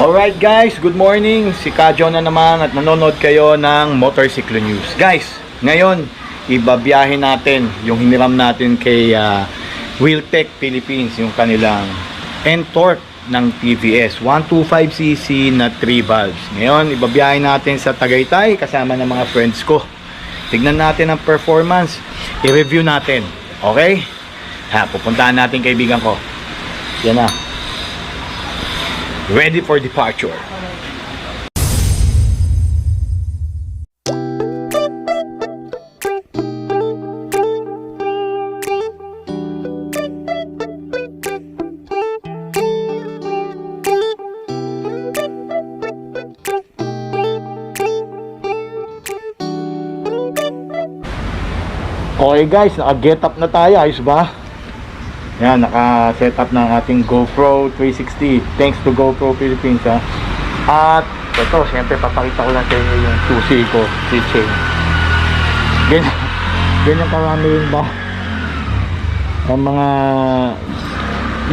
Alright guys, good morning. Si Kajo na naman at nanonood kayo ng Motorcycle News. Guys, ngayon ibabiyahin natin yung hiniram natin kay Wheeltech Philippines, yung kanilang N-Torque ng TVS 125cc na 3 valves. Ngayon ibabiyahin natin sa Tagaytay kasama ng mga friends ko. Tignan natin ang performance, i-review natin. Okay? Pupuntahan natin kaibigan ko. Yan na. Ready for departure. Okay guys, naka-get up na tayo. Ayos ba? Yan, naka-set up ng ating GoPro 360. Thanks to GoPro Philippines ha. At ito, syempre papakita ko lang sa inyo yung susi ko, keychain. Ganyan karami yun ba? Ang mga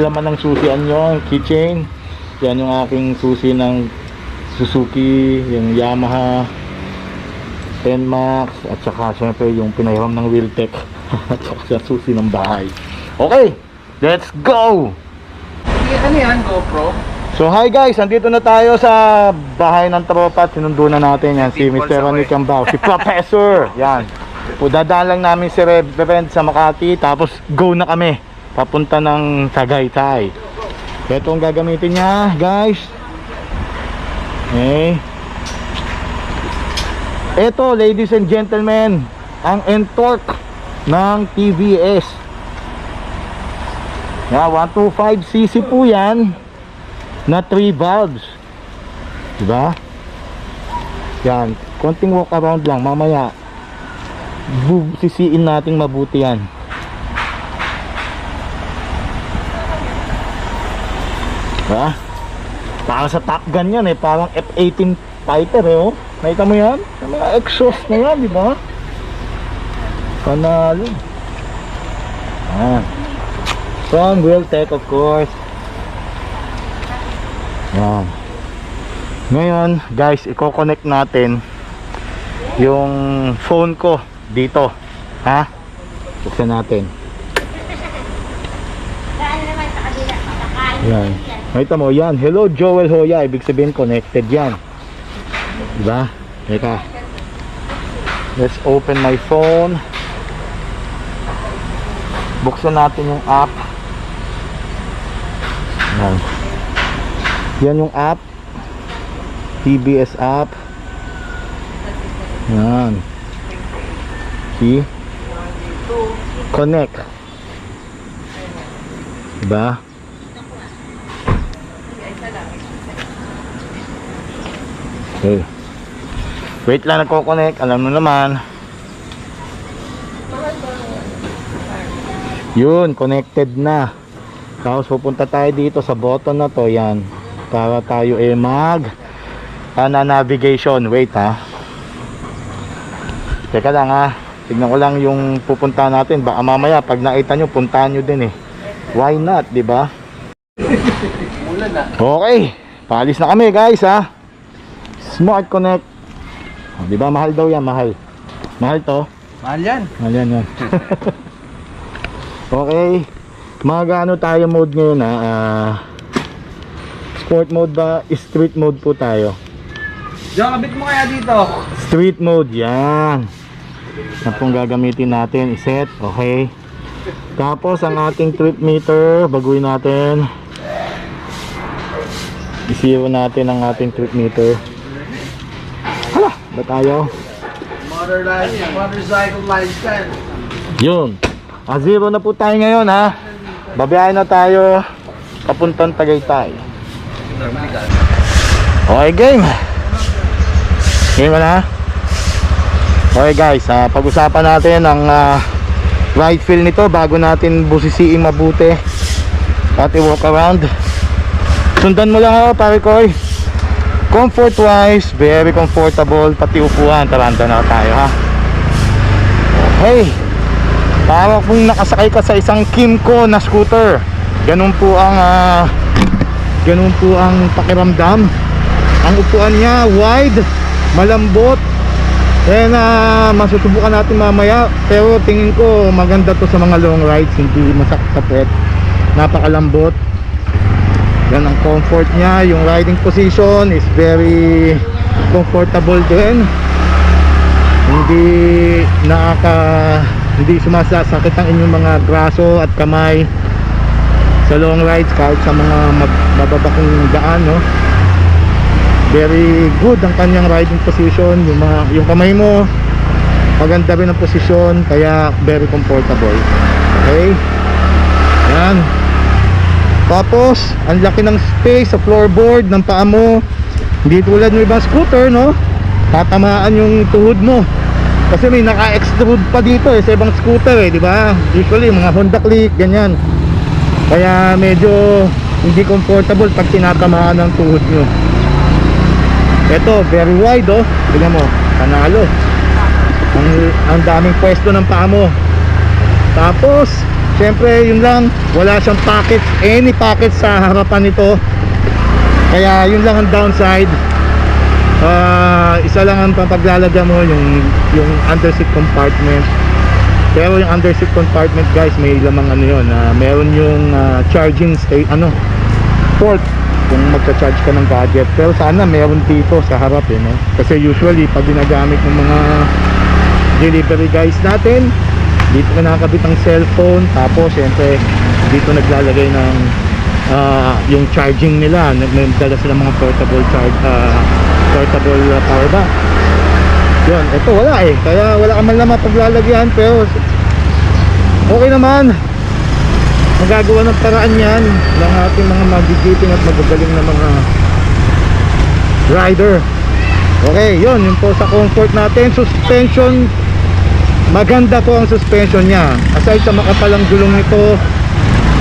laman ng susian nyo, keychain. Yan yung aking susi ng Suzuki, yung Yamaha NMAX, at saka syempre yung pinahiram ng Wheeltech at saka susi ng bahay. Okay, let's go! Ano yan, GoPro? So hi guys, andito na tayo sa bahay ng tropa at sinundo na natin yan si Mr. Ronnie Cambao, si Professor. Yan, dadaan lang namin si Reverend sa Makati, tapos go na kami papunta ng Tagaytay. Ito ang gagamitin niya guys. Okay, ito ladies and gentlemen, ang N-Torque ng TVS. Yeah, 125cc po yan na 3 valves. Diba? Yan, konting walk around lang. Mamaya sisiin natin mabuti yan. Diba? Parang sa Top Gun yan eh. Parang F-18 fighter eh oh. Nakita mo yan? Yung mga exhaust na yan, diba? Panalo. Ayan, from Wheeltech of course. Yan. Ngayon guys, i-connect natin yung phone ko dito. Ha? Buksan natin. Yan. Nakita mo yan. Hello Joel Hoya. Ibig sabihin connected yan. Diba? Teka. Let's open my phone. Buksan natin yung app. Yan. Yan yung app. TBS app. Yan. See? Connect. Diba? Okay. Wait lang, nagko-connect. Alam mo naman. Yun, connected na. Tapos pupunta tayo dito sa button na to. Yan. Para tayo navigation. Wait ha. Teka lang ha. Tignan ko lang yung pupunta natin. Baka mamaya pag nakita nyo, puntahan nyo din eh. Why not, diba? Okay. Paalis na kami guys ha. Smart Connect. Diba mahal daw yan, mahal. Mahal to. Mahal yan. Mahal yan yan. Okay. Mag-ano tayo mode ngayon ha. Sport mode ba? Street mode po tayo. Diyan, kabit mo kaya dito. Street mode, yan. Yan pong gagamitin natin. I-set, okay. Tapos ang ating trip meter, baguhin natin. I-zero natin ang ating trip meter. Hala, ba tayo? Motorcycle lifestyle. Yun. Zero na po tayo ngayon ha. Babiyahin na tayo papuntang Tagaytay. Okay, game. Game na. Okay guys, pag-usapan natin ang ride feel nito bago natin busisiin mabuti at i-walk around. Sundan mo lang ako pare ko. Comfort wise, very comfortable. Pati upuan, taranta na tayo ha. Okay. Para kung nakasakay ka sa isang Kimco na scooter. Ganun po ang ganun po ang pakiramdam. Ang upuan niya wide, malambot. And masusubukan natin mamaya, pero tingin ko maganda to sa mga long rides, hindi masakit sa puwet. Napakalambot. Yan ang comfort niya. Yung riding position is very comfortable din. Hindi sumasakit ang inyong mga braso at kamay sa long rides, kahit sa mga mababakong daan, no? Very good ang kanyang riding position. Yung kamay mo maganda rin ang posisyon, kaya very comfortable. Okay, yan. Tapos ang laki ng space sa floorboard ng paa mo. Hindi tulad ng ibang scooter, no? Tatamaan yung tuhod mo kasi may naka-extrude pa dito sa ibang scooter, di ba? Usually mga Honda Click, ganyan. Kaya medyo hindi comfortable pag tinatamaan ng tuhod nyo. Ito, very wide, oh. Tignan mo, panalo. Ang daming pwesto ng paa mo. Tapos syempre yun lang, wala siyang pockets, any pockets sa harapan nito. Kaya yun lang ang downside. Isa lang ang paglalagyan mo, yung underseat compartment. Pero yung underseat compartment, guys, may lamang yun, meron yung charging port kung magcha-charge ka ng gadget. Pero sana meron dito sa harap, no? Kasi usually pag ginagamit ng mga delivery guys natin, dito na nakakabit ang cellphone, tapos syempre dito naglalagay ng yung charging nila. Nagdala sila mga portable power bank. Yun, ito wala kaya wala ka man lang mapaglalagyan, pero okay naman. Magagawa ng paraan yan ng ating mga magigiting at magagaling na mga rider. Okay, yun po sa comfort natin. Suspension, maganda po ang suspension niya. Aside sa makapalang gulong nito,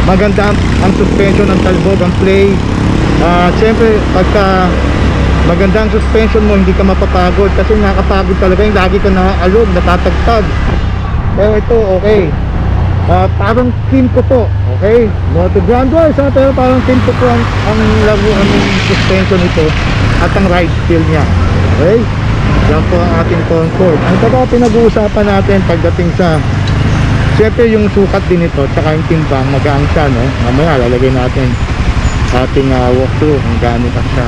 maganda ang suspension, ang talbog, ang play. Siyempre pagka maganda ang suspension mo, hindi ka mapapagod, kasi nakakapagod talaga yung lagi ka naaalog, natatagtag. Pero ito okay. Parang team ko po, okay? Moto Grand Wars, pero parang team ko po ang laruan ng suspension nito at ang ride feel niya. Okay? Yan po ang ating comfort. Ano pa ba pinag-uusapan natin pagdating sa, siyempre yung sukat din ito, tsaka yung timbang, magaang siya, no? Mamaya lalagay natin ating walkthrough kung gaano pa siya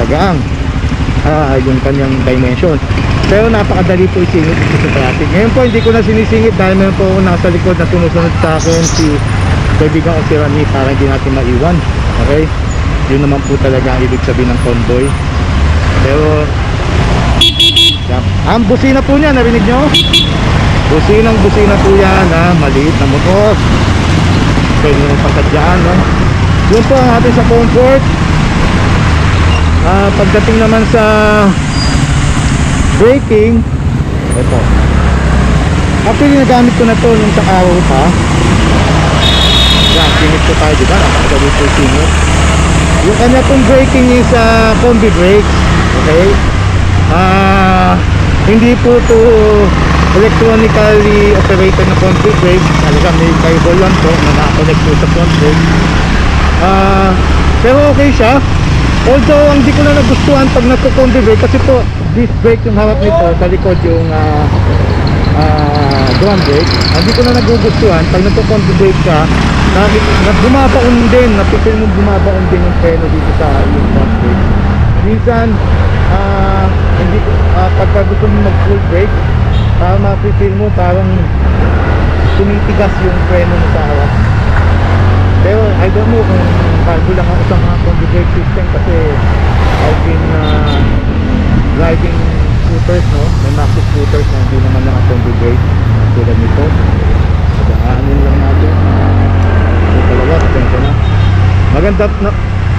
magaang, yung kanyang dimension. Pero napakadali po isingit sa traffic. Ngayon po hindi ko na sinisingit dahil meron po ako nasa likod na sumusunod sa akin, si kaibigan ko si Rani, para hindi natin maiwan. Okay? Yun naman po talaga ang ibig sabihin ng convoy. Pero yan. Ang busina po niya, narinig nyo? Busina po yan, maliit na motor. Pwede nyo pagkadyaan, no? Yun po ang atin sa comfort. Pagdating naman sa braking, ito. Actually, nagamit ko na to nung sa araw pa. Yan, singit ko tayo, diba? Napakadali po singit. Yung kanya pong braking is combi brakes. Okay? Hindi po to electronically operated na combi brakes. Talaga may cable lang to na nakakonect po sa front brake. Pero okay siya. Although hindi ko na nagustuhan pag nagko-combi brake, kasi po disc brake yung harap nito, sa likod yung drum brake. Hindi ko na nagugustuhan pag nagko-combi brake ka, bumabaon din, napipil mo bumabaon din yung preno dito sa yung front brake. Minsan pagka gusto mo mag full brake, mapipil mo parang tumitigas yung preno mo sa harap. Pero I don't know kung bago lang ako sa mga combi brake system, kasi I've been driving scooters, no? May maxi scooters na hindi naman naka-combi brake tulad nito. Madaanin lang natin. Ito talaga, pasensya na. Maganda na,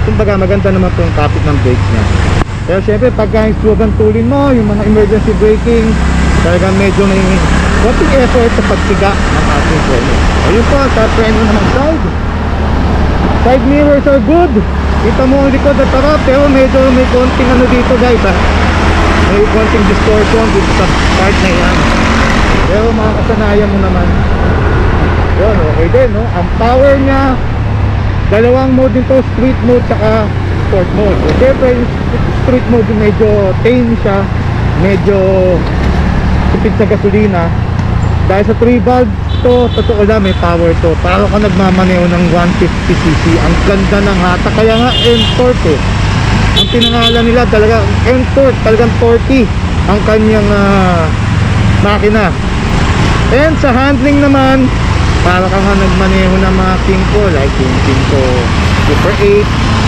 kumbaga maganda naman itong kapit ng brakes niya. Pero syempre pagka yung slogan tulin mo, yung mga emergency braking, talagang medyo may konting effort sa pagtiga ng ating preno. Ayun po, sa preno naman side mirrors are good. Kita mo ang likod at harap, pero medyo may konting dito guys, may konting distortion dito sa part na yan. Pero makakasanayan mo naman. Yun, okay din, no? Ang power niya Dalawang mode nito, street mode saka sport mode. So, siyempre, yung street mode medyo tame siya, medyo tipid sa gasolina. Dahil sa 3 valves to, totoo lang may power to. Para ka nagmamaneho ng 150cc. Ang ganda ng hatak. Kaya nga M-Torque eh. Ang pinangalan nila talaga M-Torque, talagang torque ang kanyang makina. And sa handling naman, para ka nga nagmaneho ng mga Kingko, like yung Kingko Super 8,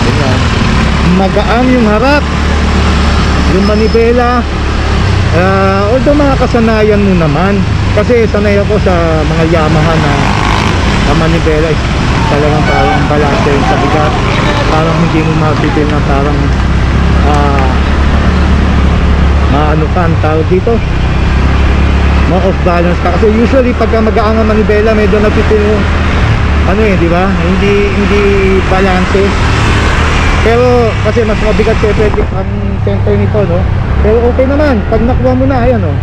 ganyan. Magaan yung harap, yung manibela. Although makakasanayan mo naman, kasi sanay ako sa mga Yamaha na manibela is talagang parang balanse rin sa bigat. Parang hindi mo mapipil na parang maano ka ang tawag dito, off balance ka. Kasi usually pagka mag-aang ang manibela, medyo napipil mo ano di ba? Hindi balance. Pero kasi mas mabigat syempre ang center nito, no? Pero okay naman pag nakuha mo na, ayan, no?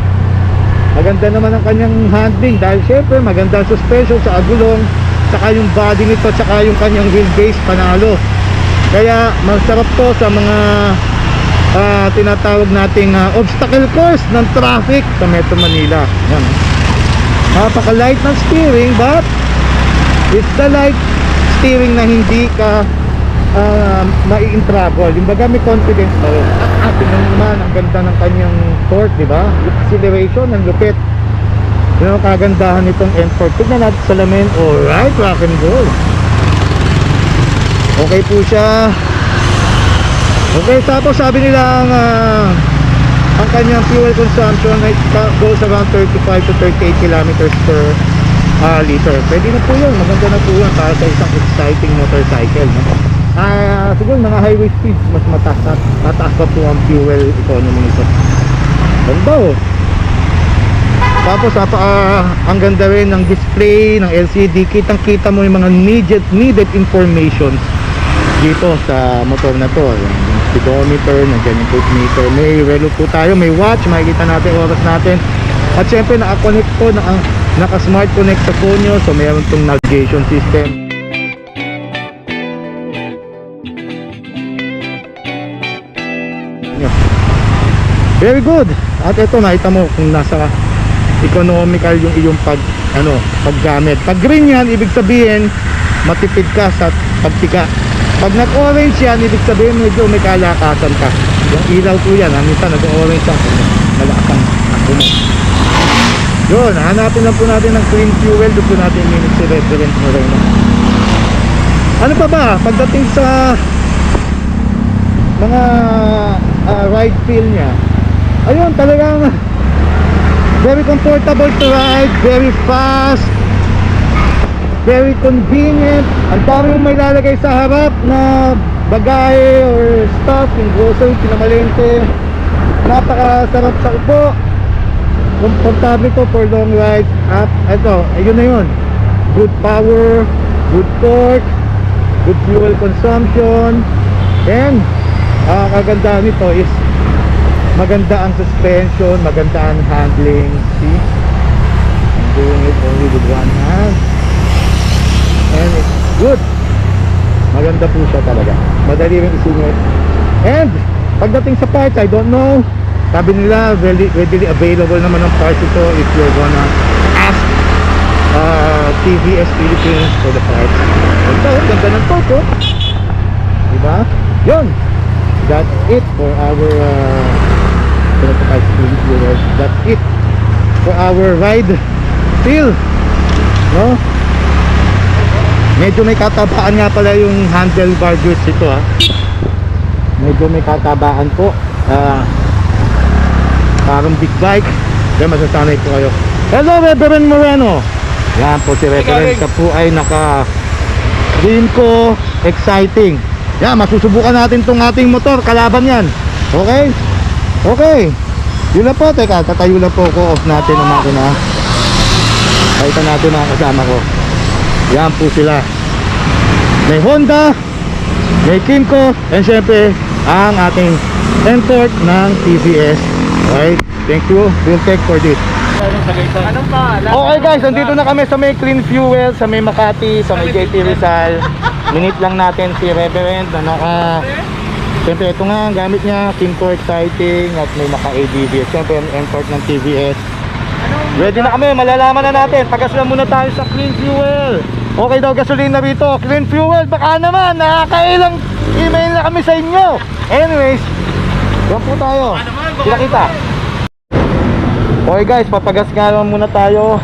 Maganda naman ang kanyang handling dahil syempre maganda ang suspension sa agulong, saka yung body nito, saka yung kanyang wheelbase panalo. Kaya masarap to sa mga tinatawag nating obstacle course ng traffic sa Metro Manila. Yan. Napaka-light ng steering, but it's the light steering na hindi ka mai-trouble. Yung baga may confidence na rin. Tingnan naman, ang ganda ng kanyang torque, di ba? Acceleration, ang lupit. Yun ang kagandahan nitong M-Torque. Tignan natin sa lamin. Alright, rock and roll. Okay po siya. Okay, tapos sabi nila ang kanyang fuel consumption ay goes around 35 to 38 kilometers per liter. Pwede na po yun, maganda na po yun para sa isang exciting motorcycle, no? Siguro mga highway speed mas mataas pa po ang fuel economy nito. Ganda, oh. Tapos ang ganda rin ng display ng LCD. Kitang kita mo yung mga needed information dito sa motor na to. Yung speedometer, nandiyan yung voltmeter, may relo po tayo, may watch, makikita natin oras natin. At syempre naka-connect po, naka-smart connect sa phone nyo, so mayroon itong navigation system. Very good. At ito, nakita mo kung nasa economical yung iyong paggamit. Pag green yan, ibig sabihin matipid ka sa pagtiga. Pag nag-orange yan, ibig sabihin medyo may kalakasan ka. Yung ilaw po yan, minsan nag-orange yan, malakas ang ako mo. Yun, hanapin lang po natin ng clean fuel. Doon po natin minute si Reverend Moreno. Ano pa ba? Pagdating sa mga ride feel niya, ayun, talagang very comfortable to ride, very fast, very convenient. Ang dami yung may lalagay sa harap na bagahe or stuff, yung grocery, pinamalente. Napakasarap sa upo, komportable to for long ride. At ito, ayun na yun, good power, good torque, good fuel consumption. And kagandahan nito is maganda ang suspension, maganda ang handling. See, I'm doing it only with one hand. And it's good. Maganda po siya talaga. Madali rin isingit. And pagdating sa parts, I don't know, sabi nila readily available naman ang parts ito if you're gonna ask TVS Philippines for the parts. Ganda ng photo, diba? Yun, that's it for our that's it for our ride feel, no? Medyo may katabaan nga pala yung handlebar juice ito, ha. Medyo may katabaan po. Parang big bike. Kaya masasanay po kayo. Hello, Reverend Moreno. Yan po si Reverend. Siya po ay naka Kingko exciting. Yan, masusubukan natin tong ating motor. Kalaban yan. Okay? Okay. Yun lang po. Teka, tatayo lang po ko. Off natin ang makina. Pakita natin ang kasama ko. Yan po sila. May Honda, may Kingko, and syempre ang ating M-Torque ng TVS. Alright, thank you, Wiltec, for this. Anong pangalan? Okay guys, andito na kami sa may Clean Fuel, sa may Makati, sa may JT Rizal. Minute lang natin si Reverend na naka... Siyempre ito nga, ang gamit niya, Kimco Exciting at may naka-ADB. Siyempre ang import ng TVS. Ready na kami, malalaman na natin. Pagaslan muna tayo sa Clean Fuel. Okay daw gasolina rito, Clean Fuel. Baka naman, nakakailang email na kami sa inyo. Anyways, doon po tayo. Kita-kita. Okay guys, papagasgalan muna tayo.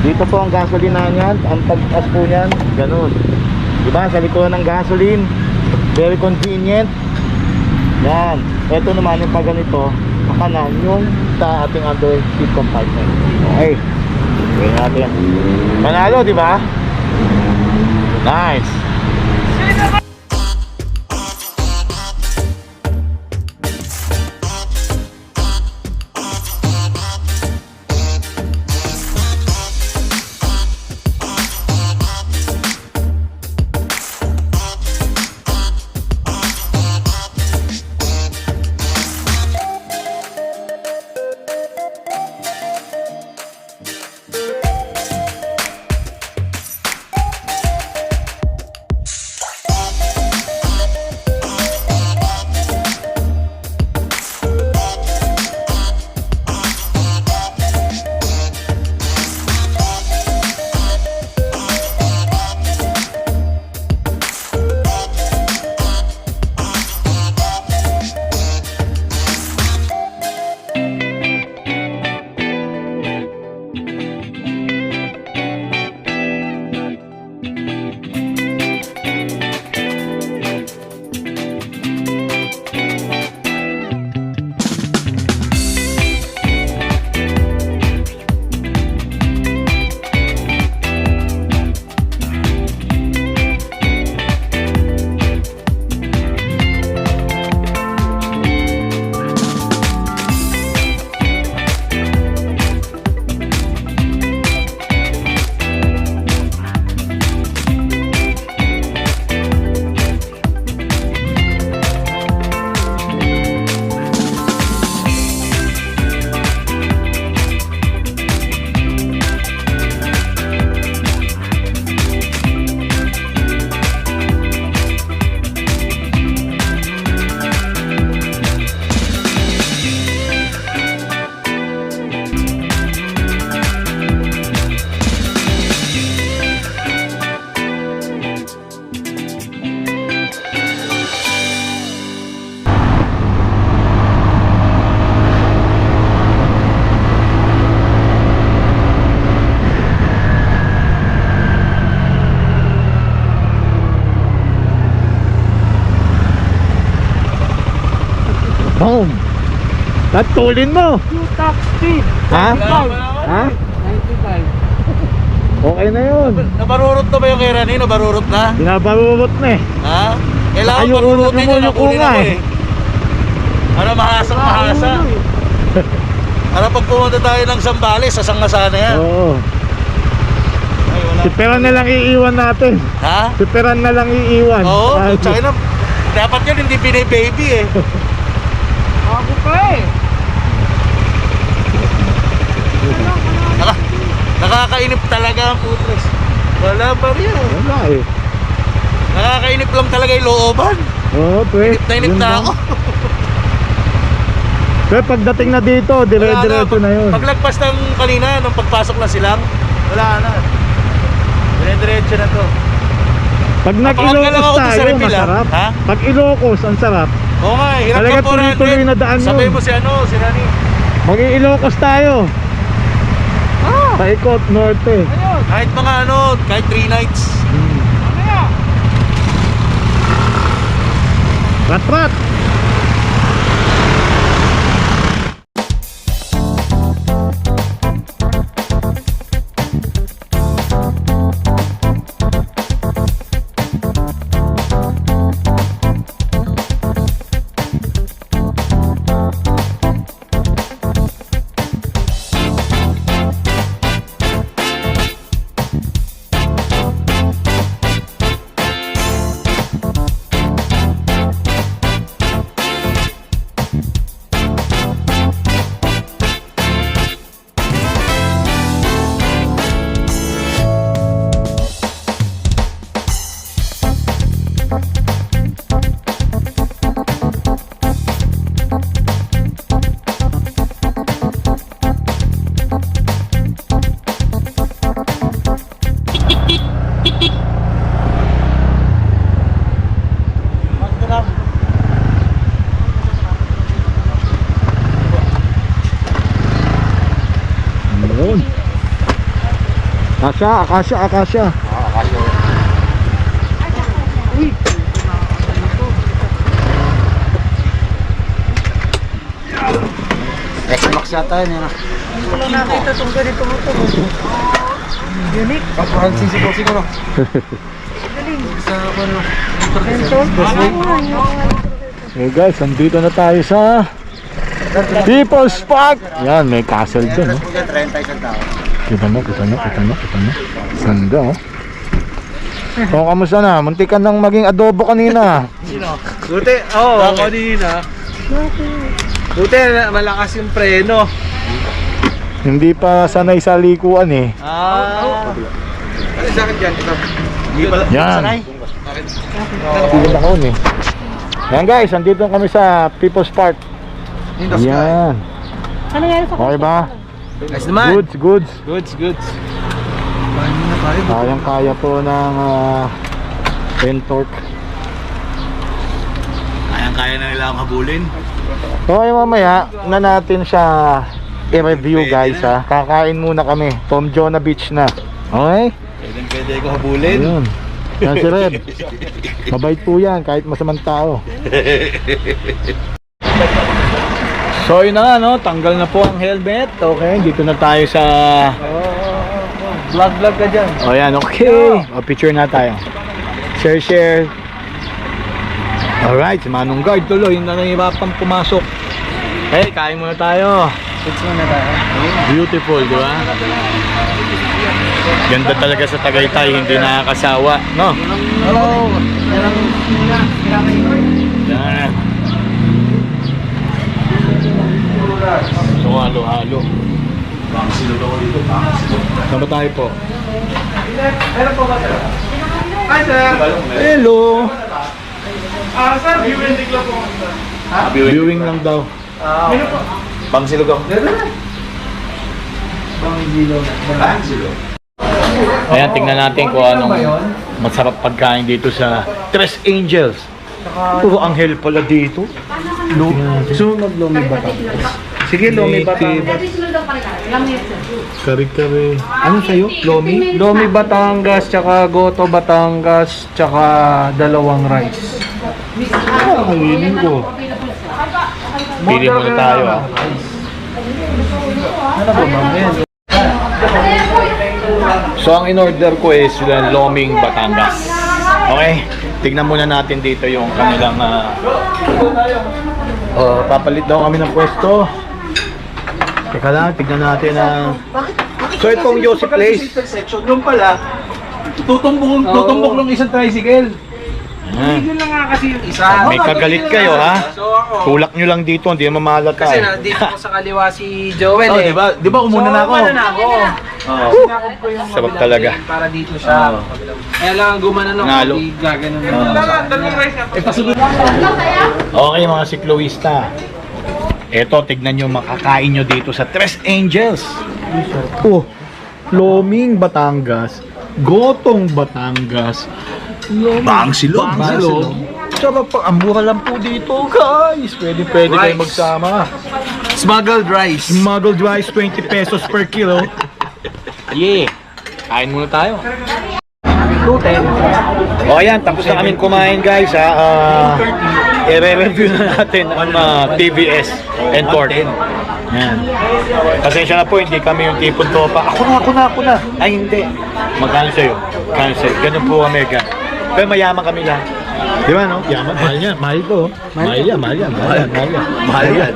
Dito po ang gasolina niyan. Ang pagkas po niyan, ganun. Diba, sa likuran ng gasoline, very convenient. Yan. Ito naman yung pag ganito, makanan yung sa ating under seat compartment. Okay. Okay natin. Panalo, di ba? Nice. Boom! Tatulin mo! Top speed. Ha? 95. Ha? 95. Okay na yun. Nabarurot na ba yung kay Rani? Nabarurot na? Binabarurot na eh. Ha? Kailangan Ayun, barurutin yung yun. Nakunin nga ako eh. eh. Ano, mahasa. Ano, pag pumunta tayo ng Zambales, sasang-asa na yan. Oo. Ay, wala. Si Peran na lang iiwan natin. Ha? Si Peran na lang iiwan. Oo, Ay, tsaka na. Dapat yun, hindi baby eh. Ako pa eh. Nakakainip talaga ang putres. Wala pa rin. Wala eh. Nakakainip lang talaga yung looban. Oo, pre. Inip Yun na lang. ako. Pero pagdating na dito, dire-diretso na yun. Paglagpas ng kanina, nung pagpasok na silang, wala na. Dire-diretso na to. Pag Papakat ka lang nag-Ilocos ako sa tayo, refill, ah. masarap. Ha? Pag Ilocos, ang sarap. Oo nga, hirap Talaga ka po tuloy-tuloy na daan yun. Sabay mo si si Rani. Mag-Ilocos tayo. Paikot, norte. Ayun. Kahit mga kahit 3 nights. Mamaya. Rat-rat. Akasya. Xbox yata yun. Wala nakita itong ganito mo ito. Unique. Parang sisigaw-sigaw no? Galing. Sa ano? Okay guys, nandito na tayo sa People's Park. Yan, may castle dun. Oh. 30 isang tao. Kita mo. Ganda, oh. So, kamusta na? Muntik ka nang maging adobo kanina. Buti, kanina. Buti, malakas yung preno. Hindi pa sanay sa likuan eh. Ano sa akin dyan? Yan. Tigil ako eh. Yan guys, nandito kami sa People's Park. Yan. Okay ba? Nice naman. Goods. Goods. Kayang-kaya po ng Entork. Kayang-kaya na nila akong habulin. Okay, mamaya na natin siya i-review guys ha. Kakain muna kami. Tom Jonah Beach na. Okay? Pwede ko habulin. Ayun. Yan si Red. Mabait po yan kahit masamang tao. So yun na nga no, tanggal na po ang helmet. Okay, dito na tayo sa Vlog ka dyan. O yan, okay. O, picture na tayo. Share. Alright, si Manong Guard tuloy, yung nanahirapan pumasok. Hey, kain muna tayo. Fits muna tayo. Beautiful, di ba? Ganda talaga sa Tagaytay, hindi nakakasawa, no? Hello. Yan. So, halo-halo. Silog ako dito. Saan ba tayo po? Meron po ba sir? Hi sir. Hello! Sir, viewing lang po. Viewing lang daw. Meron po. Pangsilog ako. Pangsilog. Ayan, tingnan natin kung anong masarap pagkain dito sa Tres Angels. Puro anghel pala dito. Sunod Lomi ba ito? Sige, Lomi Batangas. Kari-kari. Ano sa'yo? Lomi? Lomi Batangas, tsaka Goto Batangas, tsaka dalawang rice. Kainin ko. Pili muna tayo ah. Ano ba ba? So ang in-order ko is Loming Batangas. Okay? Tignan muna natin dito yung kanilang papalit daw kami ng pwesto. Teka lang, tignan natin ang so itong Joseph Place. Section yung pala. Tutumbok ng isang tricycle. Hindi na nga kasi yung isa. May kagalit kayo ha? So ako, Tulak nyo lang dito, hindi naman mahalata kasi eh. nandito ko sa kaliwa si Joel Oh, eh. di ba umuna na ako? So, umuna na ako. Oo. Sinakop ko yung Sarap kabilang talaga. lane para dito siya. Kaya lang gumanan ako, Nalo. di gaganon na. Okay mga sikloista. Eto, tignan nyo, makakain nyo dito sa Tres Angels. Oh, Loming Batangas, Gotong Batangas, Bangsilog. Sarap pa, ang mura lang po dito guys. Pwede kayo Rice. magsama. Smuggled rice. Smuggled rice, 20 pesos per kilo. Yeah. Kain muna tayo. 210. O ayan, tapos na kaming kumain guys ha. I-review na natin ang TVS Entork. Yan. Pasensya na po, hindi kami yung tipong tropa. Ako na. Ay hindi. Magkano sa'yo? Cancel. Ganun po Omega. Pero mayaman kami lang. Di ba no? Yaman. Mahal yan. Mahal ko. Mahal yan. Mahal yan.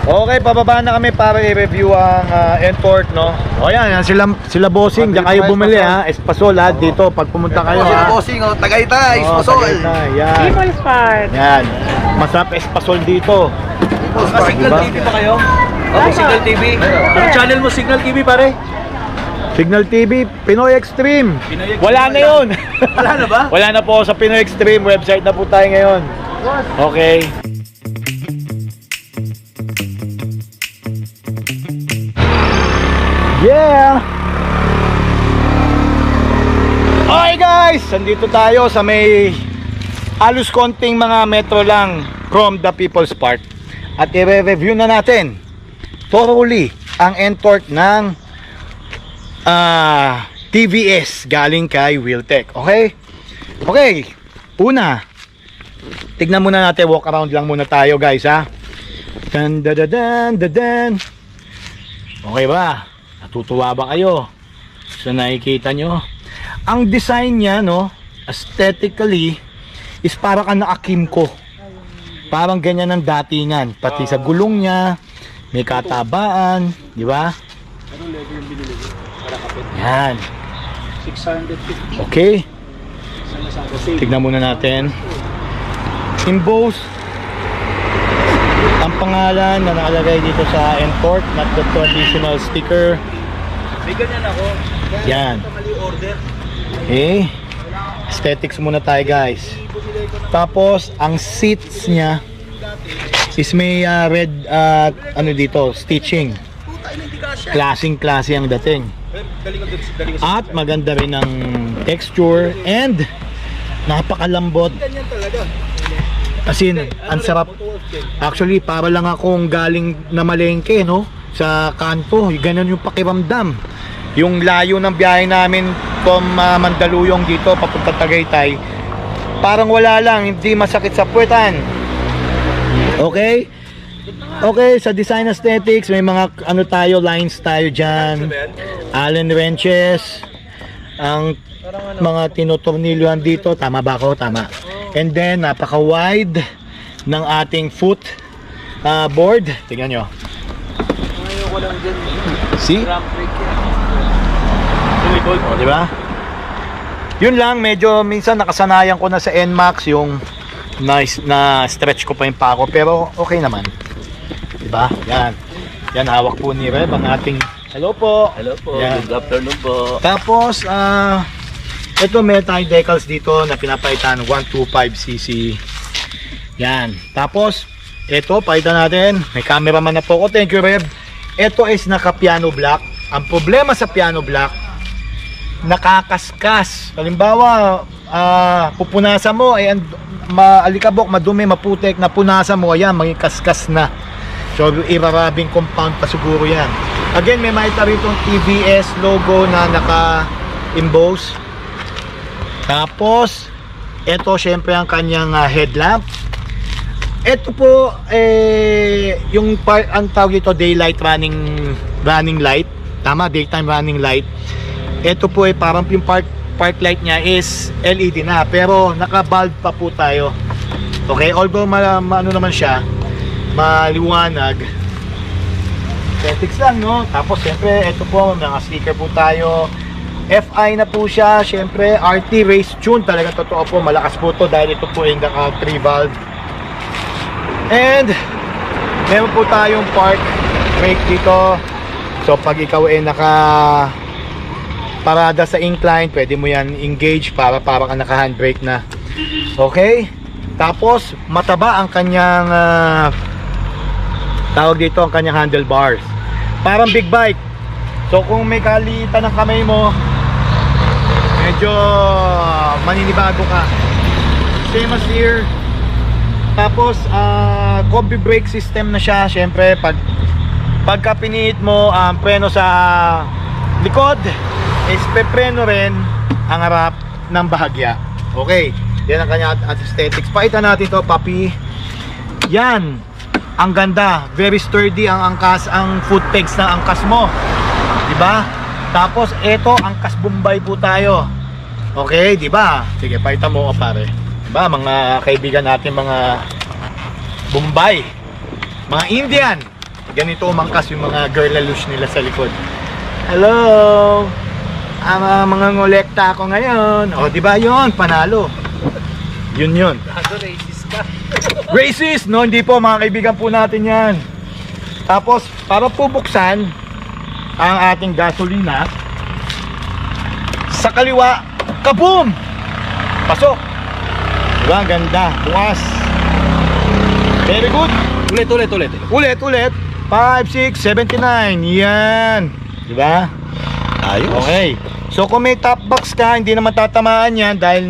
Okay, bababa na kami para i-review ang Entork, no? O yan, sila bossing, diyan kayo bumili ha. Espasol ha, dito pag pumunta kayo ha. Bossing, Tagaytay, Oh, Espasol. Tagaytay, yan. People's Park. Yan. Masarap espasol dito. Signal TV pa kayo? Okay, Signal TV. Ano channel mo, Signal TV pare? Signal TV, Pinoy Extreme. Wala na yun. Wala na ba? Wala na po sa Pinoy Extreme. Website na po tayo ngayon. Okay. Yeah! Okay guys, nandito tayo sa may halos konting mga metro lang from the People's Park. At i-review na natin thoroughly ang end torque ng TVS galing kay Wheeltech. Okay? Okay. Una, tignan muna natin, walk around lang muna tayo guys ha. Dan, dan, dan, dan, dan. Okay ba? Natutuwa ba kayo sa nakikita nyo? Ang design niya, no, aesthetically is parang ka naka-Kimco. Parang ganyan ang datingan, pati sa gulong niya may katabaan, di ba? Yan. 650. Okay. Tignan muna natin. Emboss ang pangalan na nakalagay dito sa end torque, not the traditional sticker. May ganyan ako. Yan. Mali order. Okay. Aesthetics muna tayo guys. Tapos ang seats niya is may red ano dito, stitching. Klaseng-klase ang dating. At maganda rin ang texture and napakalambot. Ganyan talaga. As in, ang sarap. Actually, para lang akong galing na malengke, no? Sa kanto, ganun yung pakiramdam. Yung layo ng biyahe namin from Mandaluyong dito papunta Tagaytay, parang wala lang, hindi masakit sa puwetan. Okay? Okay, sa design aesthetics, may mga ano tayo, lines tayo dyan. Allen wrenches. Ang mga tinutornilyohan dito, tama ba ako? Tama. And then, napaka-wide ng ating foot board. Tingnan nyo. Ayoko lang dyan. See? Ramp brake yan. O, di ba? Yun lang, medyo minsan nakasanayan ko na sa NMAX yung nice na stretch ko pa yung pako, pero okay naman. Di ba? Yan. Yan, hawak po ni Reb ang ating hello po. Hello po. Yan. Good afternoon po. Tapos, ito may tayong decals dito na pinapalitan 125cc. Yan. Tapos, ito, palitan natin. May cameraman na po ako. Thank you, Reb. Ito is naka piano black. Ang problema sa piano black, nakakaskas. Halimbawa, pupunasan mo, ay maalikabok, madumi, maputek, napunasan mo, ayan, maging kaskas na. So, irarabing compound pa siguro yan. Again, may makita rito yung TVS logo na naka-emboss. Tapos, ito syempre ang kanyang headlamp. Ito po, yung ang tawag ito, daylight running light. Tama, daytime running light. Ito po ay parang yung park light niya is LED na, pero naka-bulb pa po tayo. Okay, although ano naman siya, maliwanag. Aesthetics lang, no? Tapos syempre, ito po, mga sticker po tayo. FI na po siya, syempre, RT race tune, talaga totoo po, malakas po to dahil ito po ay naka 3 valve. And meron po tayong park brake dito. So pag ikaw ay naka parada sa incline, pwede mo yan engage para ka naka handbrake na. Okay? Tapos mataba ang kanyang tawag dito, ang kanyang handlebars. Parang big bike. So kung may kalitan ng kamay mo, medyo maninibago ka. Same as here. Tapos combi brake system na siya. Syempre pagka pinihit mo ang preno sa likod, is pepreno rin ang harap ng bahagya. Okay, yan ang kanya aesthetics. Pakita natin to, papi. Yan, ang ganda, very sturdy ang angkas, ang foot pegs na angkas mo, diba? Tapos ito, angkas Bombay po tayo. Okay, diba? Sige, pakita mo, pare. Diba, mga kaibigan natin, mga Bombay, mga Indian, ganito umangkas yung mga girl alush nila sa likod. Hello, mga ngolekta ako ngayon. O, diba yun, panalo. Yun. Racist ka. Racist, no? Hindi po, mga kaibigan po natin yan. Tapos, para po buksan ang ating gasolina, sa kaliwa, kaboom! Pasok! Diba, ang ganda. Bukas. Very good. Ulit. 5, 6, 79. Yan. Diba? Ayos. Okay. So kung may top box ka, hindi naman tatamaan yan dahil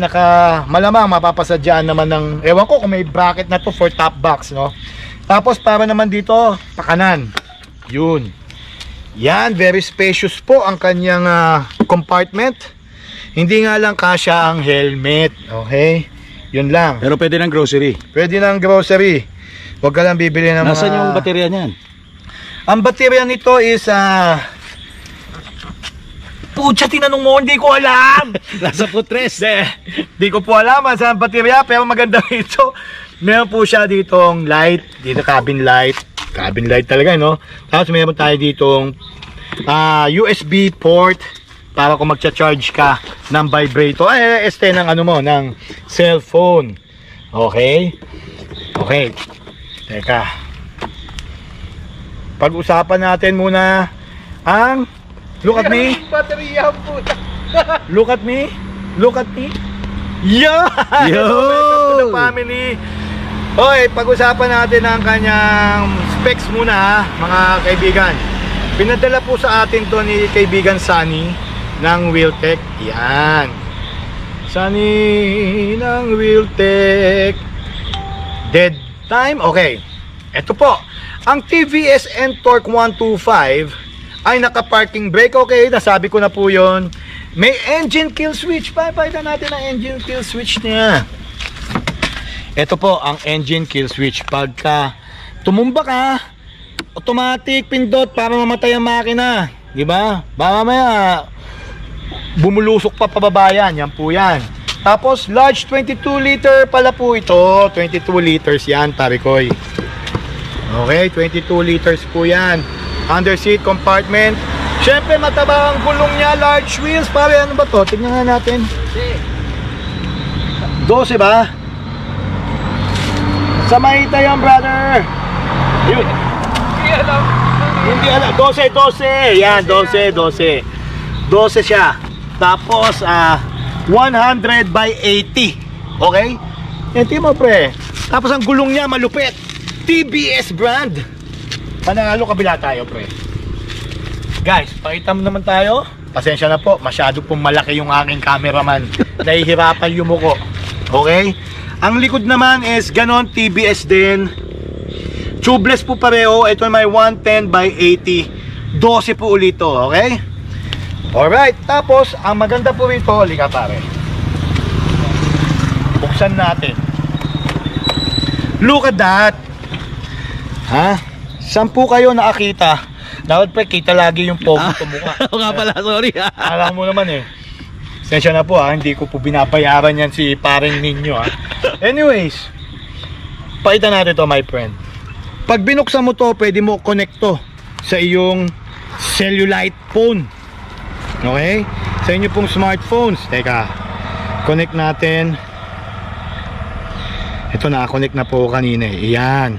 malamang mapapasadyaan naman ng, ewan ko kung may bracket na to for top box, no? Tapos para naman dito, pakanan. Yun. Yan, very spacious po ang kanyang compartment. Hindi nga lang kasya ang helmet. Okay? Yun lang. Pero pwede ng grocery. Pwede ng grocery. Huwag ka lang bibili ng Nasaan mga... yung baterya niyan? Ang baterya nito is Pucha, tinanong mo, hindi ko alam. Nasa putres. Di ko po alam saan baterya, pero maganda ito. Meron po siya ditong light, dito cabin light. Cabin light talaga, no? Tapos meron tayo ditong USB port para kung magcha-charge ka ng vibrator. Ng ano mo, ng cellphone. Okay? Okay. Teka. Pag-usapan natin muna ang look at me. Baterya po. Look at me. Look at me. Yeah! Yo! Welcome to the family. Okay, pag-usapan natin ang kanyang specs muna ha, mga kaibigan. Pinadala po sa atin to ni kaibigan Sunny ng Wheeltech. Yan. Sunny ng Wheeltech. Dead time. Okay. Ito po. Ang TVS N-Torque 125 ay naka-parking brake. Okay, nasabi ko na po yon. May engine kill switch. Papakita natin ang engine kill switch niya. Ito po ang engine kill switch. Pagka tumumba ka, automatic pindot para mamatay ang makina. Diba? Baka mamaya bumulusok pa pababayan. Yan po yan. Tapos large 22 liter pala po ito. 22 liters yan, Tarikoy. Okay, 22 liters po yan. Under seat compartment. Siyempre mataba ang gulong niya, large wheels. Pare, ano ba to? Tignan nga natin. 12 ba? Sa mahita yan, brother. Yun. Hindi alam. 12. Yan, 12. 12 siya. Tapos 100 by 80. Okay? Yan, mo pre. Tapos ang gulong niya malupit. TBS brand. Panalo kabila tayo, pre. Guys, pakita mo naman tayo. Pasensya na po, masyado pong malaki yung aking cameraman. Nahihirapan yumuko. Okay? Ang likod naman is ganon, TBS din. Tubeless po pareho. Ito may 110 by 80. 12 po ulit to, okay? Alright, tapos ang maganda po rito, halika pare. Buksan natin. Look at that. Ha? Saan po kayo nakakita? Dapat pa kita lagi yung pogo sa mukha. Oo nga pala, sorry. Alam mo naman eh. Sensya na po hindi ko po binabayaran yan si pareng ninyo Anyways, pakita natin to my friend. Pag binuksan mo to, pwede mo connect to sa iyong cellulite phone. Okay? Sa inyo pong smartphones. Teka, connect natin. Ito na-connect na po kanina eh. Ayan.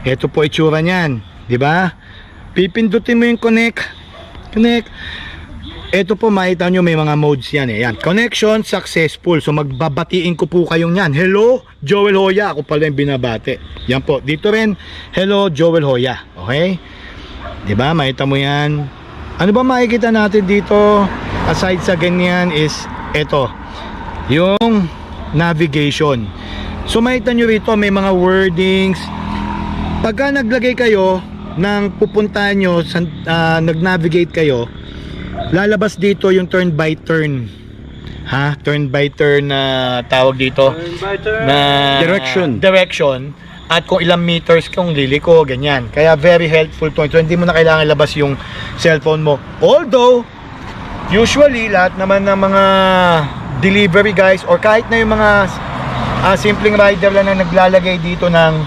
Ito po itsura niyan, di ba? Pipindutin mo yung connect. Ito po makita nyo may mga modes yan eh. Yan. Connection successful. So magbabatiin ko po kayong yan. Hello, Joel Hoya. Ako pala yung binabate. Yan po. Dito rin, hello, Joel Hoya. Okay? Di ba? Makita mo yan. Ano ba makikita natin dito? Aside sa ganyan is ito. Yung navigation. So makita nyo rito may mga wordings. Pagka naglagay kayo ng pupuntahan nyo, nag-navigate kayo, lalabas dito yung turn by turn. Ha? Turn by turn na tawag dito. Turn by turn. Na direction. At kung ilang meters kung liliko, ganyan. Kaya very helpful to. So, hindi mo na kailangan labas yung cellphone mo. Although, usually, lahat naman ng mga delivery guys or kahit na yung mga simpleng rider lang na naglalagay dito ng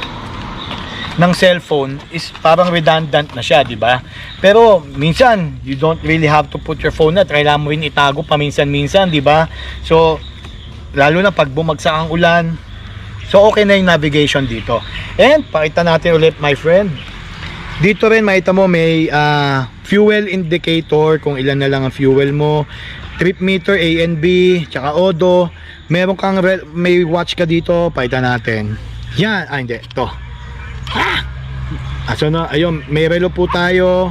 cellphone is parang redundant na siya, di ba? Pero minsan you don't really have to put your phone na, kailangan mo rin itago paminsan-minsan, di ba? So lalo na pag bumagsak ang ulan, so okay na yung navigation dito. And pakita natin ulit my friend, dito rin makita mo may fuel indicator kung ilan na lang ang fuel mo, trip meter A and B, tsaka odo. Meron kang may watch ka dito, pakita natin. Yan, hindi, to. So no, ayun, may relo po tayo.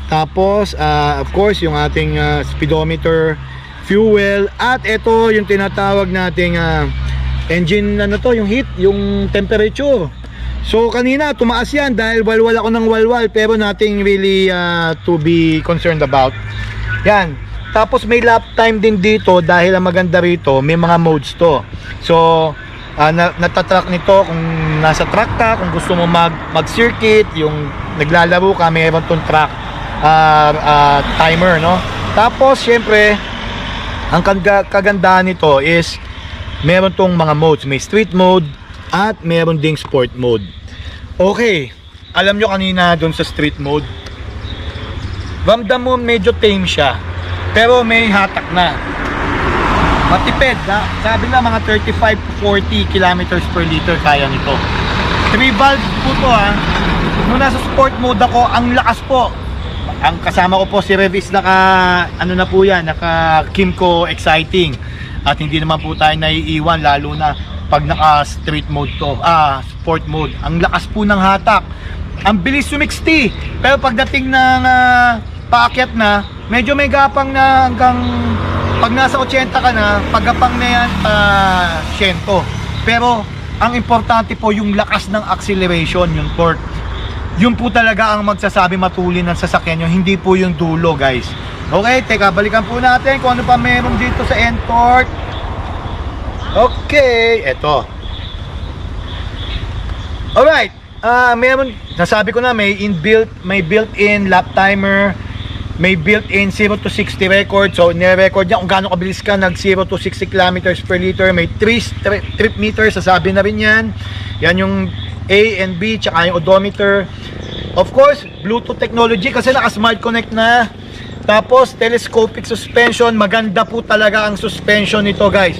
Tapos of course yung ating speedometer, fuel, at ito yung tinatawag nating engine, ano to, yung heat, yung temperature. So kanina tumaas yan dahil walwal ako ng walwal, pero nothing really to be concerned about. Yan. Tapos may lap time din dito dahil ang maganda rito, may mga modes to. So natatrack nito kung nasa track ka, kung gusto mo mag-circuit, yung naglalaro ka, mayroon tong track timer, no? Tapos syempre ang kagandahan nito is meron tong mga modes, may street mode at meron ding sport mode. Okay, alam nyo kanina doon sa street mode, ramdam mo medyo tame siya, pero may hatak na. Matipid na, sabi na mga 35 to 40 kilometers per liter kaya nito. 3 valve po to ha. Nung nasa sport mode ako, ang lakas po. Ang kasama ko po si Revis, ano na po yan, naka Kimco Exciting. At hindi naman po tayo naiiwan, lalo na pag naka street mode to, sport mode. Ang lakas po ng hatak, ang bilis sumixty. Pero pagdating ng paakyat na, medyo may gapang na hanggang pag nasa 80 ka na, paggapang na yan 100. Pero ang importante po yung lakas ng acceleration, yung torque. Yun po talaga ang magsasabi matulin ng sasakyan nyo, hindi po yung dulo, guys. Okay, teka, balikan po natin kung ano pa meron dito sa N-Torque. Okay, eto. Alright, meron, nasabi ko na, may built-in lap timer, may built-in 0 to 60 record. So, nire-record niya kung gaano kabilis ka nag 0 to 60 kilometers per liter. May trip meter, sasabi na rin yan. Yan yung A and B, tsaka yung odometer. Of course, Bluetooth technology kasi naka-smart connect na. Tapos, telescopic suspension. Maganda po talaga ang suspension nito, guys.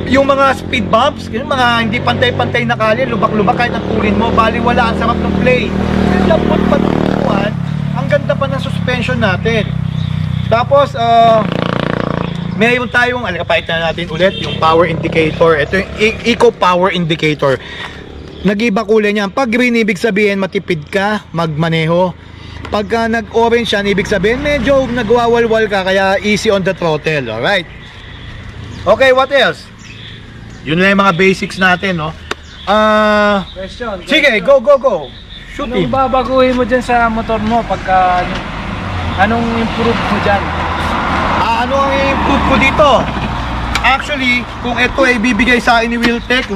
Yung mga speed bumps, yung mga hindi pantay-pantay na kalye, lubak-lubak kahit ang tulin mo, baliwala, ang sarap ng play. Yung lambot pa ng tuwan, ang ganda pa ng suspension natin. Tapos, mayroon tayong, alakapaitan na natin ulit, yung power indicator. Ito yung Eco Power Indicator. Nag-iba kulay niyan. Pag green, ibig sabihin matipid ka magmaneho. Pagka nag-orange yan, ibig sabihin medyo nagwawalwal ka, kaya easy on the throttle. Alright. Okay, what else? Yun lang yung mga basics natin, no? Question. Sige, go. Shoot Anong him. babaguhin mo dyan sa motor mo pagka anong improve mo dyan? Ano ang i-improve ko dito? Actually, kung ito ay bibigay sa akin ni Wheeltech,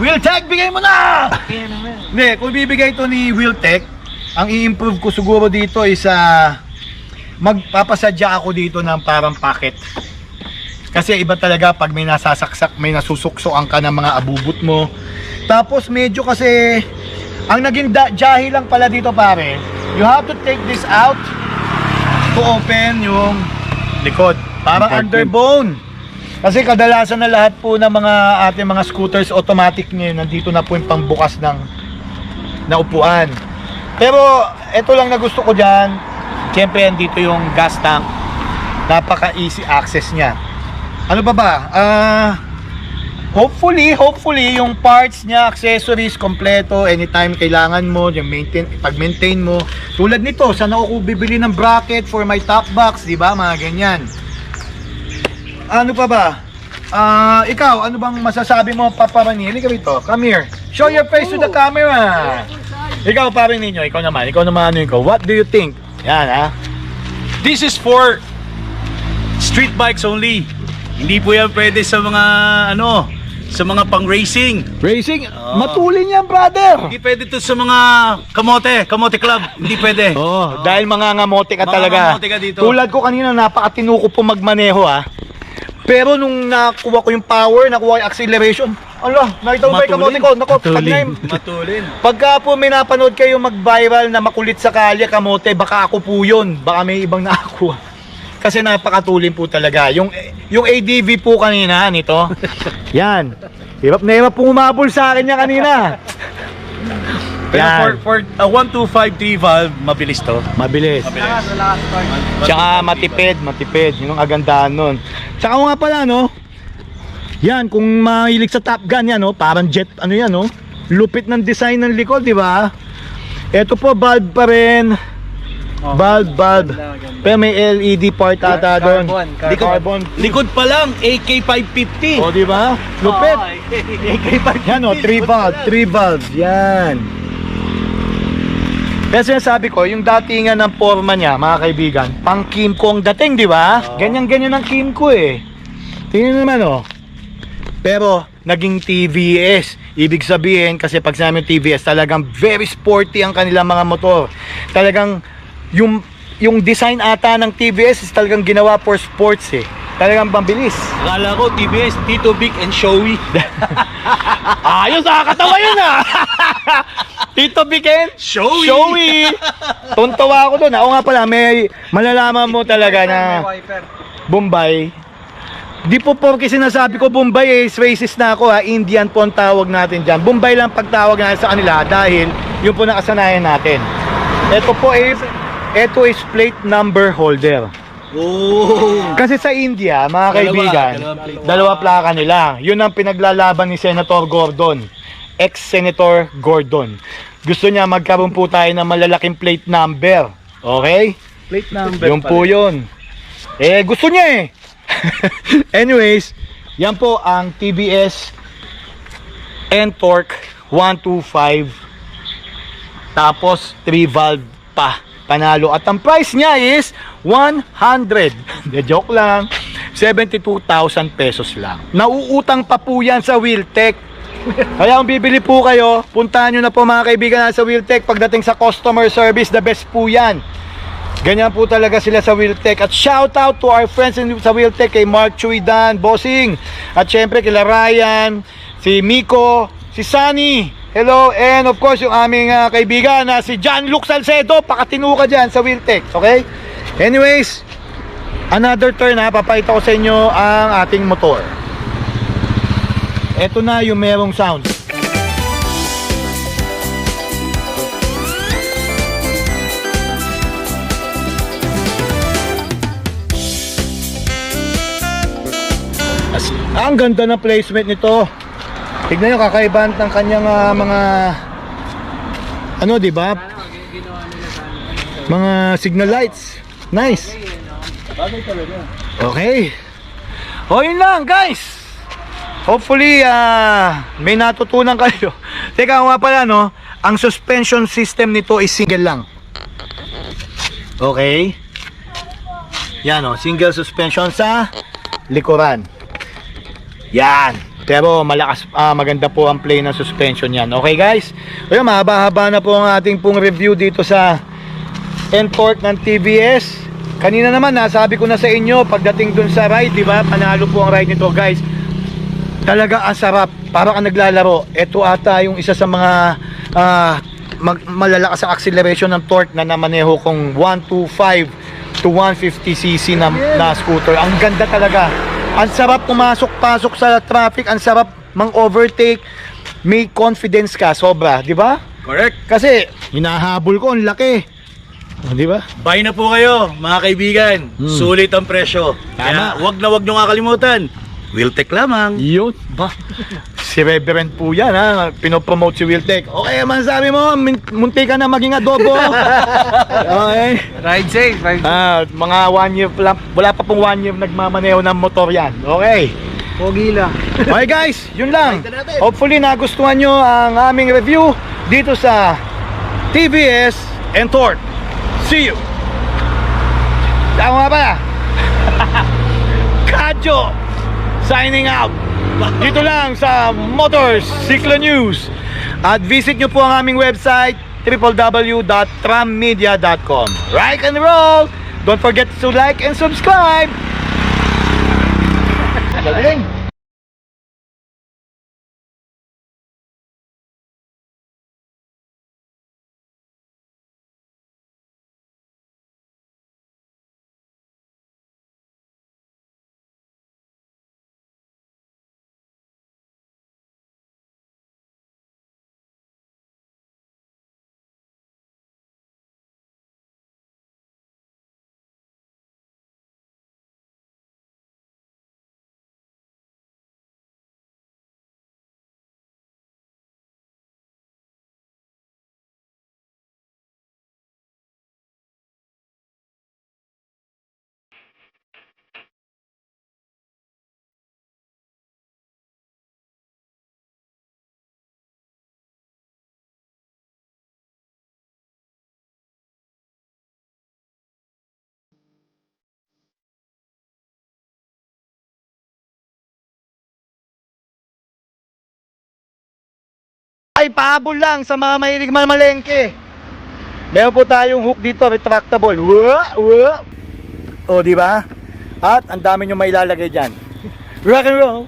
bigay mo na! Kaya naman. Hindi, kung bibigay ito ni Wheeltech, ang i-improve ko siguro dito is magpapasadya ako dito ng parang packet. Kasi iba talaga pag may nasasaksak, may nasusuksoan ka ng mga abubot mo. Tapos medyo kasi, ang naging jahi lang pala dito pare, you have to take this out to open yung likod. Parang underbone. Kasi kadalasan na lahat po ng mga ating mga scooters automatic ngayon, nandito na po yung pangbukas ng upuan. Pero ito lang na gusto ko dyan, siyempre andito yung gas tank. Napaka easy access niya. Ano ba? Hopefully yung parts niya, accessories kompleto, anytime kailangan mo, yung pag-maintain mo. Tulad nito, saan ako bibili ng bracket for my top box, di ba? Mga ganyan. Ano pa ba? Ikaw, ano bang masasabi mo, Papa Rani? Halika rito, come here. Show your face to the camera. Ikaw, Papa Ninyo, ikaw naman ano ikaw? What do you think? Yan, ha? This is for street bikes only. Hindi po yan pwede sa mga sa mga pang-racing. Racing? Matulin yan, brother! Hindi pwede to sa mga kamote club. Hindi pwede. Dahil mga ngamote ka Mga talaga. ngamote ka dito. Tulad ko kanina, napakatino ko po magmaneho, ha? Pero nung nakuha ko yung power, nakuha yung acceleration, nakita mo ba yung kamote ko? Matulin. Pagka po may napanood kayo mag-viral na makulit sa kalye, kamote, baka ako po yun. Baka may ibang nakakuha. Kasi napakatulin po talaga. Yung ADV po kanina nito, yan. Hirap na hirap po umabol sa akin yan kanina. Pero for a 1253 valve, mabilis to. Mabilis. Relax. Tsaka matipid. Yun ang agandahan nun. Tsaka nga pala, no? Yan, kung mahilig sa Top Gun yan, no? Parang jet, no? Lupit ng design ng likod, di ba? Ito po, valve pa rin. Valve. Pero may LED part ata doon. Carbon. Likod pa lang, AK550. O, di ba? Lupit. AK550. Yan o, 3 valves. Yan. Kaya sinasabi ko, yung datingan ng forma niya, mga kaibigan, pang Kimco ang dating, di ba? Ganyan-ganyan ang Kimco eh. Tingnan naman oh. Pero, naging TVS. Ibig sabihin, kasi pag sinabi yung TVS, talagang very sporty ang kanilang mga motor. Talagang, yung design ata ng TVS is talagang ginawa for sports eh. Talagang pambilis. Akala ko TBS, Tito Big and Showy. Ayos, nakakatawa yun ah! Tito Biken, Showy. Tuntawa ako doon. Ako nga pala, may malalaman mo talaga na Bombay. Di po porke sinasabi ko Bombay racist na ako ha. Indian po ang tawag natin dyan. Bombay lang pagtawag natin sa kanila dahil yun po nakasanayan natin. Ito is plate number holder. Oh. Kasi sa India, mga kaibigan, dalawa plaka nila. Yun ang pinaglalaban ni Senator Gordon, ex-Senator Gordon. Gusto niya magkaroon po tayo ng malalaking plate number. Okay? Plate number. Yun po yun. Gusto niya eh. Anyways, yan po ang TBS Ntorq 125. Tapos 3 valve pa. Panalo. At ang price niya is 100. De joke lang. 72,000 pesos lang. Nauutang pa po yan sa Wheeltech. Kaya kung bibili po kayo, puntahan nyo na po mga kaibigan sa Wheeltech. Pagdating sa customer service, the best po yan. Ganyan po talaga sila sa Wheeltech. At shout out to our friends sa Wheeltech, kay Mark Chuidan, Bossing. At syempre kila Ryan, si Miko, si Sunny. Hello, and of course yung aming kaibigan na si John Luke Salcedo. Pakatino ka dyan sa Wheeltech, okay? Anyways, another turn ha, papakita ko sa inyo ang ating motor. Ito na yung merong sound. Ang ganda ng placement nito. Tignan nyo, kakaibahan ng kanyang mga ano, di ba? Mga signal lights. Nice. Okay. O, yun lang, guys. Hopefully, may natutunan kayo. Teka nga pala, no? Ang suspension system nito is single lang. Okay. Yan, no? Single suspension sa likuran. Yan. Pero malakas, maganda po ang play ng suspension yan. Okay guys? Ayun, mahaba-haba na po ang ating pong review dito sa Ntorq ng TVS. Kanina naman, sabi ko na sa inyo, pagdating dun sa ride, di ba? Panalo po ang ride nito guys. Talaga ang sarap. Parang kang naglalaro. Ito ata yung isa sa mga malalakas ang acceleration ng torque na namaneho kong 125 to 150cc na scooter. Ang ganda talaga. Ang sarap pumasok-pasok sa traffic, ang sarap mang-overtake, may confidence ka, sobra, di ba? Correct. Kasi hinahabol ko, ang laki. Di ba? Buy na po kayo, mga kaibigan. Sulit ang presyo. Tama. Kaya wag na nga kakalimutan. Wheeltech lamang. Yun. Ba? Si Reverend po yan ha, pinopromote si Wheeltech. Okay, man sabi mo, munti ka na maging adobo. Okay. Ride safe. Mga 1 year lang, wala pa pong 1 year nagmamaneho ng motor yan. Okay. Pogi lang. Okay guys, yun lang. Hopefully nagustuhan nyo ang aming review dito sa TVS Ntorq. See you. Ako nga pala. Kadyo signing out. Dito lang sa Motorsiklo News. At visit nyo po ang aming website www.trammedia.com. Rock and roll. Don't forget to like and subscribe. Galing. Ay, pahabol lang sa mga mahilig malengke. Meron po tayong hook dito, retractable. O, di ba? At ang dami nyo mailalagay dyan. Rock and roll.